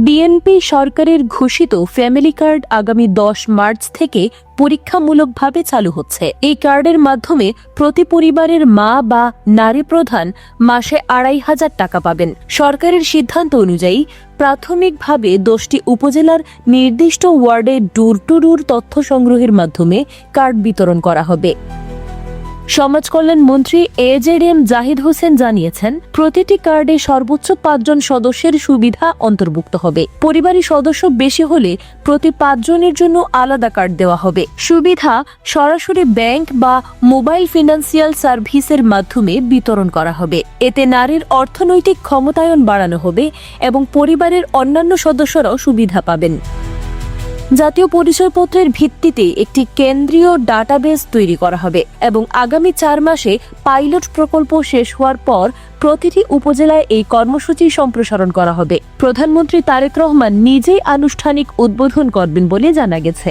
BNP সরকারের ঘোষিত family card আগামী 10 মার্চ থেকে পরীক্ষামূলকভাবে চালু হচ্ছে। এই কার্ডের মাধ্যমে প্রতি পরিবারের মা বা নারী প্রধান মাসে 2,500 টাকা পাবেন। সরকারের সিদ্ধান্ত অনুযায়ী প্রাথমিকভাবে 10টি উপজেলার নির্দিষ্ট ওয়ার্ডে ডোর টু ডোর তথ্য সংগ্রহের মাধ্যমে কার্ড বিতরণ করা হবে। সমাজ কল্যাণ মন্ত্রী এজেডএম জাহিদ হোসেন জানিয়েছেন, প্রতিটি কার্ডে সর্বোচ্চ 5 জন সদস্যের সুবিধা অন্তর্ভুক্ত হবে। পরিবারের সদস্য বেশি হলে প্রতি 5 জনের জন্য আলাদা কার্ড দেওয়া হবে। সুবিধা সরাসরি ব্যাংক বা মোবাইল ফিনান্সিয়াল সার্ভিসের মাধ্যমে বিতরণ করা হবে। এতে নারীর অর্থনৈতিক ক্ষমতায়ন বাড়ানো হবে এবং পরিবারের অন্যান্য সদস্যরাও সুবিধা পাবেন। জাতীয় পরিচয়পত্রের ভিত্তিতে একটি কেন্দ্রীয় ডাটাবেস তৈরি করা হবে এবং আগামী 4 মাসে পাইলট প্রকল্প শেষ হওয়ার পর প্রতিটি উপজেলায় এই কর্মসূচি সম্প্রসারণ করা হবে। প্রধানমন্ত্রী তারেক রহমান নিজেই আনুষ্ঠানিক উদ্বোধন করবেন বলে জানা গেছে।